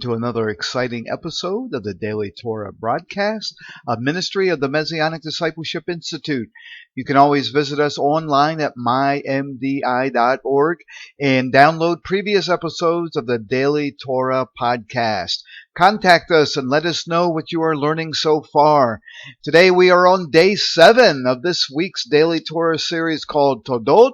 To another exciting episode of the Daily Torah broadcast, a ministry of the Messianic Discipleship Institute. You can always visit us online at mymdi.org and download previous episodes of the Daily Torah podcast. Contact us and let us know what you are learning so far. Today we are on day 7 of this week's Daily Torah series called Toldot.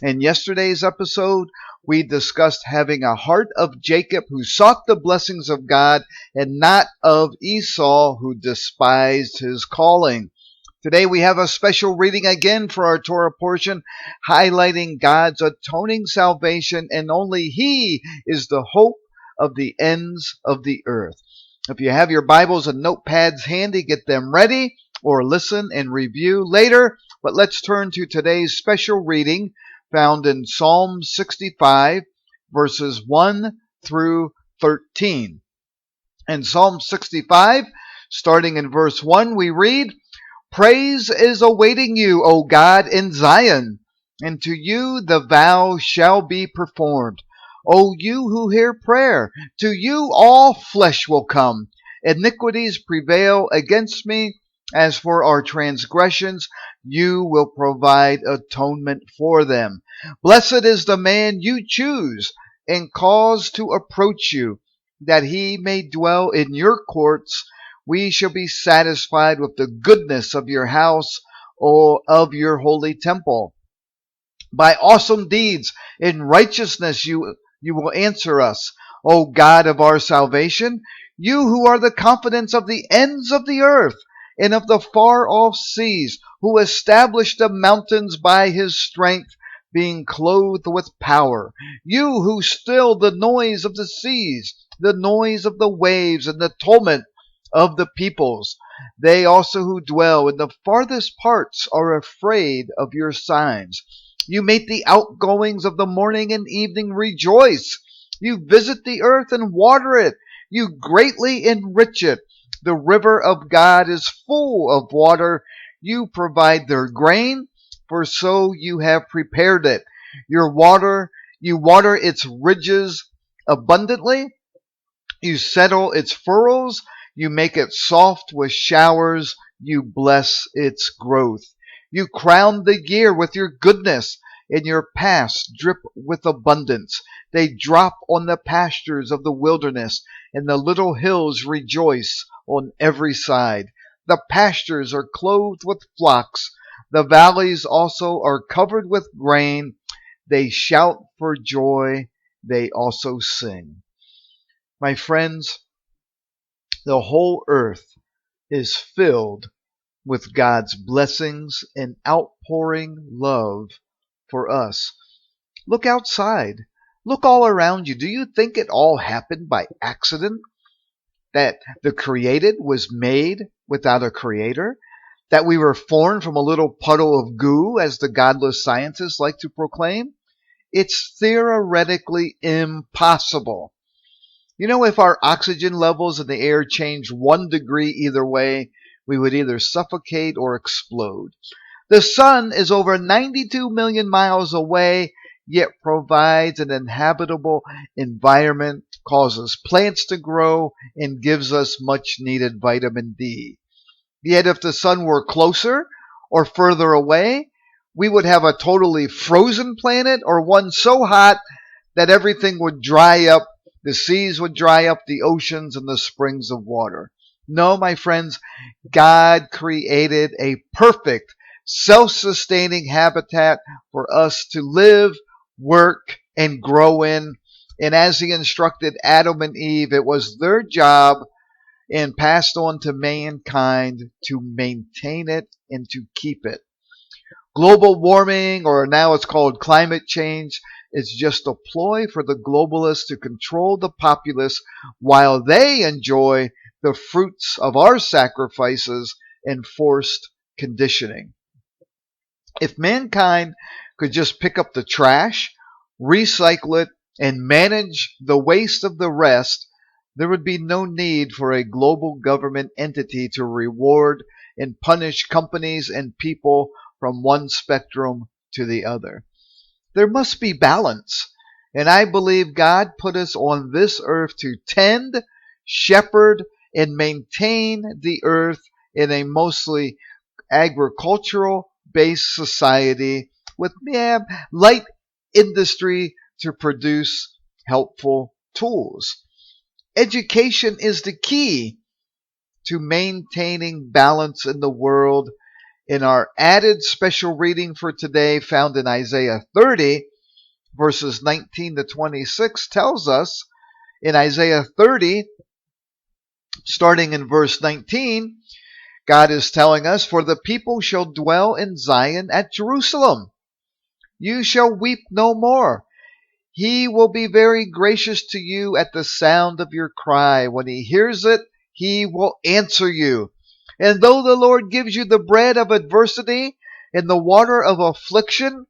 In yesterday's episode, we discussed having a heart of Jacob who sought the blessings of God and not of Esau who despised his calling. Today we have a special reading again for our Torah portion highlighting God's atoning salvation, and only He is the hope of the ends of the earth. If you have your Bibles and notepads handy, get them ready or listen and review later. But let's turn to today's special reading found in Psalm 65, verses 1 through 13. In Psalm 65, starting in verse 1, we read, "Praise is awaiting you, O God, in Zion, and to you the vow shall be performed. O you who hear prayer, to you all flesh will come. Iniquities prevail against me. As for our transgressions, you will provide atonement for them. Blessed is the man you choose and cause to approach you, that he may dwell in your courts. We shall be satisfied with the goodness of your house, or of your holy temple. By awesome deeds in righteousness you will answer us, O God of our salvation, you who are the confidence of the ends of the earth and of the far-off seas, who established the mountains by his strength, being clothed with power. You who still the noise of the seas, the noise of the waves, and the tumult of the peoples. They also who dwell in the farthest parts are afraid of your signs. You make the outgoings of the morning and evening rejoice. You visit the earth and water it. You greatly enrich it. The river of God is full of water. You provide their grain, for so you have prepared it. You water its ridges abundantly. You settle its furrows. You make it soft with showers. You bless its growth. You crown the year with your goodness, and your paths drip with abundance. They drop on the pastures of the wilderness, and the little hills rejoice on every side. The pastures are clothed with flocks. The valleys also are covered with grain. They shout for joy. They also sing." My friends, the whole earth is filled with God's blessings and outpouring love for us. Look outside. Look all around you. Do you think it all happened by accident? That the created was made without a creator? That we were formed from a little puddle of goo, as the godless scientists like to proclaim? It's theoretically impossible. You know, if our oxygen levels in the air changed 1 degree either way, we would either suffocate or explode. The sun is over 92 million miles away, yet provides an inhabitable environment, causes plants to grow, and gives us much needed vitamin D. Yet if the sun were closer or further away, we would have a totally frozen planet, or one so hot that everything would dry up. The seas would dry up, the oceans and the springs of water. No, my friends, God created a perfect, self-sustaining habitat for us to live, work, and grow in. And as He instructed Adam and Eve, it was their job and passed on to mankind to maintain it and to keep it. Global warming, or now it's called climate change, is just a ploy for the globalists to control the populace while they enjoy the fruits of our sacrifices and forced conditioning. If mankind could just pick up the trash, recycle it, and manage the waste of the rest, there would be no need for a global government entity to reward and punish companies and people from one spectrum to the other. There must be balance. And I believe God put us on this earth to tend, shepherd, and maintain the earth in a mostly agricultural based society with light industry to produce helpful tools. Education is the key to maintaining balance in the world. In our added special reading for today, found in Isaiah 30, verses 19 to 26, tells us in Isaiah 30, starting in verse 19, God is telling us, "For the people shall dwell in Zion at Jerusalem. You shall weep no more. He will be very gracious to you at the sound of your cry. When he hears it, he will answer you. And though the Lord gives you the bread of adversity and the water of affliction,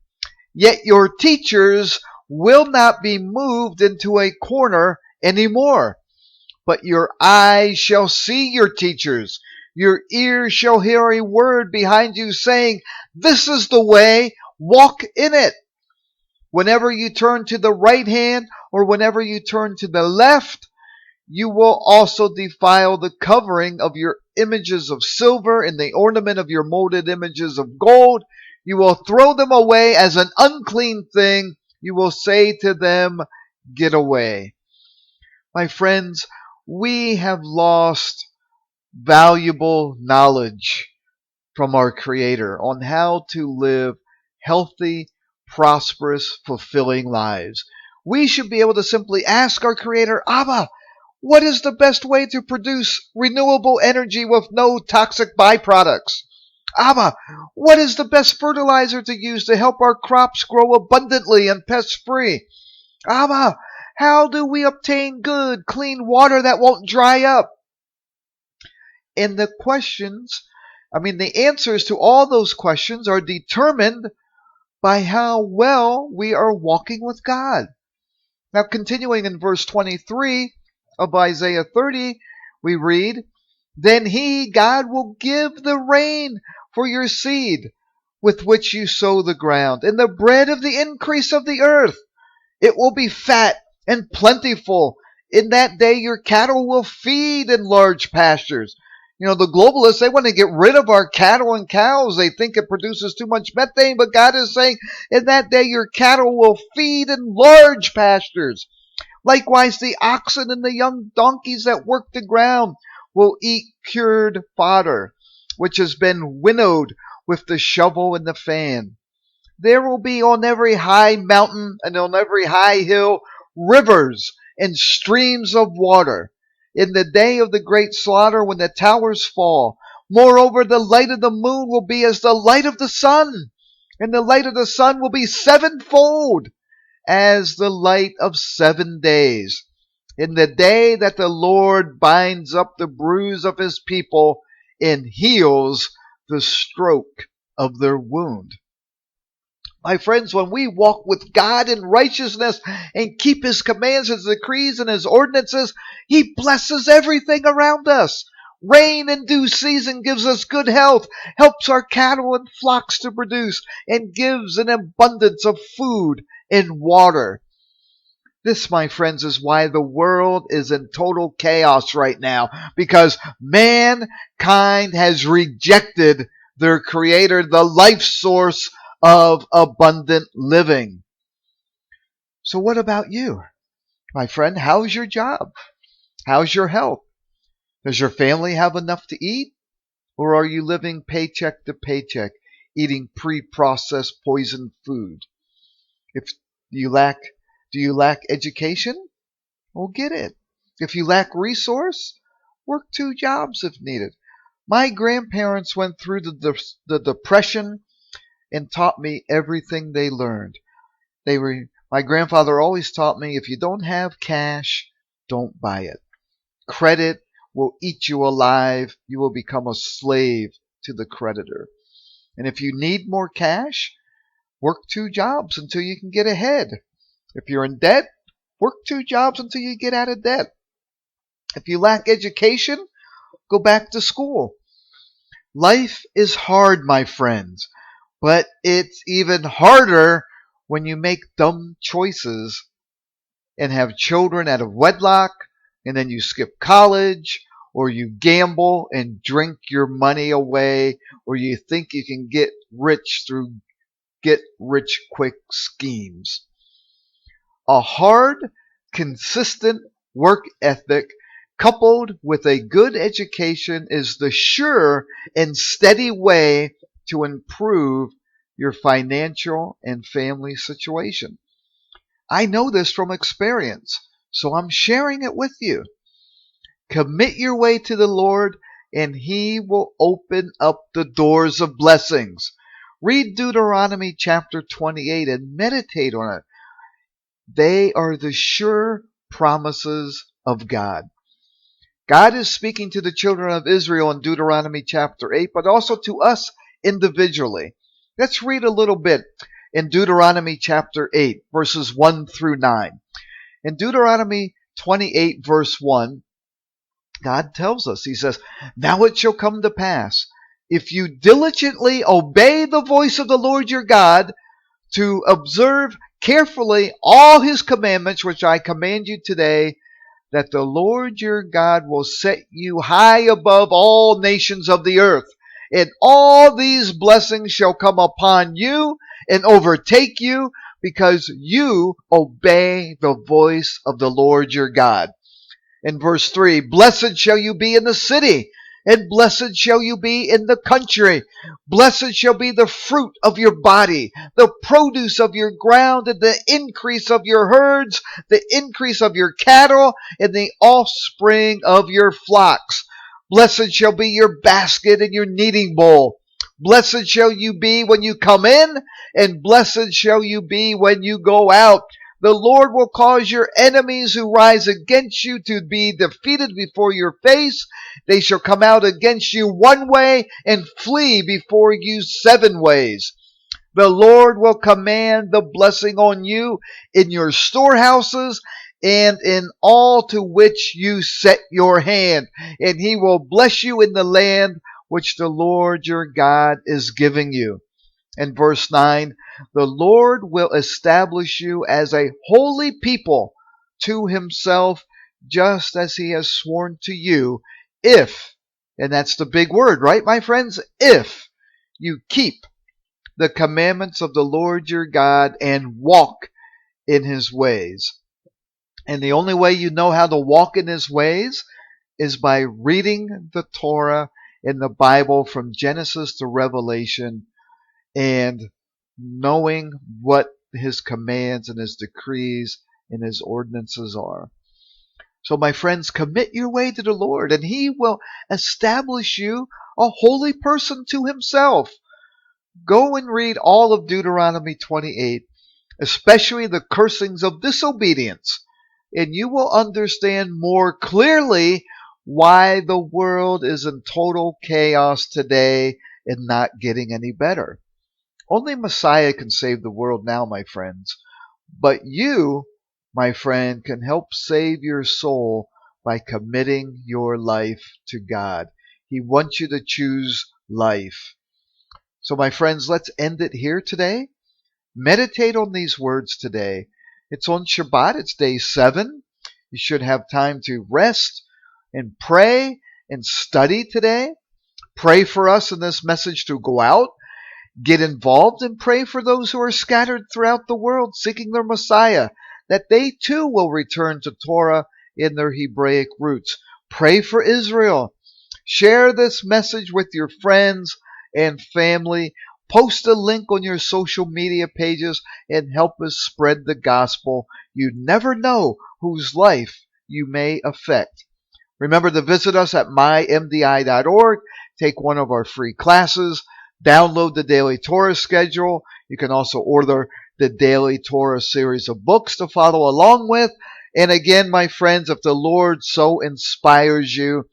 yet your teachers will not be moved into a corner anymore. But your eyes shall see your teachers. Your ears shall hear a word behind you saying, 'This is the way, walk in it.' Whenever you turn to the right hand or whenever you turn to the left, you will also defile the covering of your images of silver and the ornament of your molded images of gold. You will throw them away as an unclean thing. You will say to them, 'Get away.'" My friends, we have lost valuable knowledge from our Creator on how to live healthy, prosperous, fulfilling lives. We should be able to simply ask our Creator, "Abba, what is the best way to produce renewable energy with no toxic byproducts? Abba, what is the best fertilizer to use to help our crops grow abundantly and pest-free? Abba, how do we obtain good, clean water that won't dry up?" And the answers to all those questions are determined by how well we are walking with God. Now, continuing in verse 23 of Isaiah 30, we read, "Then he, God, will give the rain for your seed with which you sow the ground, and the bread of the increase of the earth. It will be fat and plentiful. In that day your cattle will feed in large pastures." The globalists, they want to get rid of our cattle and cows. They think it produces too much methane, but God is saying, in that day your cattle will feed in large pastures. Likewise, the oxen and the young donkeys that work the ground will eat cured fodder, which has been winnowed with the shovel and the fan. There will be on every high mountain and on every high hill rivers and streams of water. In the day of the great slaughter, when the towers fall, moreover, the light of the moon will be as the light of the sun, and the light of the sun will be sevenfold as the light of 7 days. In the day that the Lord binds up the bruise of his people and heals the stroke of their wound. My friends, when we walk with God in righteousness and keep his commands, his decrees, and his ordinances, he blesses everything around us. Rain in due season gives us good health, helps our cattle and flocks to produce, and gives an abundance of food and water. This, my friends, is why the world is in total chaos right now, because mankind has rejected their Creator, the life source of abundant living. So what about you? My friend, how's your job? How's your health? Does your family have enough to eat? Or are you living paycheck to paycheck, eating pre-processed poisoned food? Do you lack education? Well, get it. If you lack resource, work 2 jobs if needed. My grandparents went through the Depression and taught me everything they learned. My grandfather always taught me, if you don't have cash, don't buy it. Credit will eat you alive. You will become a slave to the creditor. And if you need more cash, work 2 jobs until you can get ahead. If you're in debt, work 2 jobs until you get out of debt. If you lack education, go back to school. Life is hard, my friends, but it's even harder when you make dumb choices and have children out of wedlock, and then you skip college, or you gamble and drink your money away, or you think you can get rich through get rich quick schemes. A hard, consistent work ethic coupled with a good education is the sure and steady way to improve your financial and family situation. I know this from experience, so I'm sharing it with you. Commit your way to the Lord, and He will open up the doors of blessings. Read Deuteronomy chapter 28 and meditate on it. They are the sure promises of God. God is speaking to the children of Israel in Deuteronomy chapter 8, but also to us individually. Let's read a little bit in Deuteronomy chapter 8, verses 1 through 9. In Deuteronomy 28, verse 1, God tells us, He says, "Now it shall come to pass, if you diligently obey the voice of the Lord your God, to observe carefully all His commandments which I command you today, that the Lord your God will set you high above all nations of the earth. And all these blessings shall come upon you and overtake you, because you obey the voice of the Lord your God." In verse 3, "Blessed shall you be in the city, and blessed shall you be in the country. Blessed shall be the fruit of your body, the produce of your ground, and the increase of your herds, the increase of your cattle, and the offspring of your flocks. Blessed shall be your basket and your kneading bowl. Blessed shall you be when you come in, and blessed shall you be when you go out. The Lord will cause your enemies who rise against you to be defeated before your face. They shall come out against you one way and flee before you 7 ways. The Lord will command the blessing on you in your storehouses and in all to which you set your hand. And He will bless you in the land which the Lord your God is giving you." In verse 9, "The Lord will establish you as a holy people to Himself, just as He has sworn to you, if," and that's the big word, right, my friends? "If you keep the commandments of the Lord your God and walk in His ways." And the only way you know how to walk in His ways is by reading the Torah in the Bible from Genesis to Revelation, and knowing what His commands and His decrees and His ordinances are. So, my friends, commit your way to the Lord, and He will establish you a holy person to Himself. Go and read all of Deuteronomy 28, especially the cursings of disobedience, and you will understand more clearly why the world is in total chaos today and not getting any better. Only Messiah can save the world now, my friends. But you, my friend, can help save your soul by committing your life to God. He wants you to choose life. So, my friends, let's end it here today. Meditate on these words today. It's on Shabbat. It's day 7. You should have time to rest and pray and study today. Pray for us in this message to go out. Get involved and pray for those who are scattered throughout the world seeking their Messiah, that they too will return to Torah in their Hebraic roots. Pray for Israel. Share this message with your friends and family. Post a link on your social media pages and help us spread the gospel. You never know whose life you may affect. Remember to visit us at mymdi.org. Take one of our free classes. Download the Daily Torah schedule. You can also order the Daily Torah series of books to follow along with. And again, my friends, if the Lord so inspires you,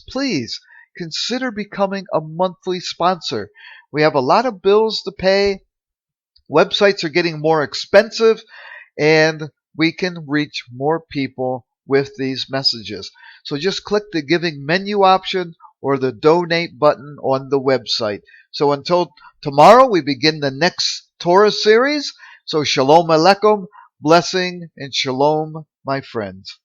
please consider becoming a monthly sponsor. We have a lot of bills to pay. Websites are getting more expensive, and we can reach more people with these messages. So just click the giving menu option or the donate button on the website. So until tomorrow, we begin the next Torah series. So shalom aleichem, blessing, and shalom my friends.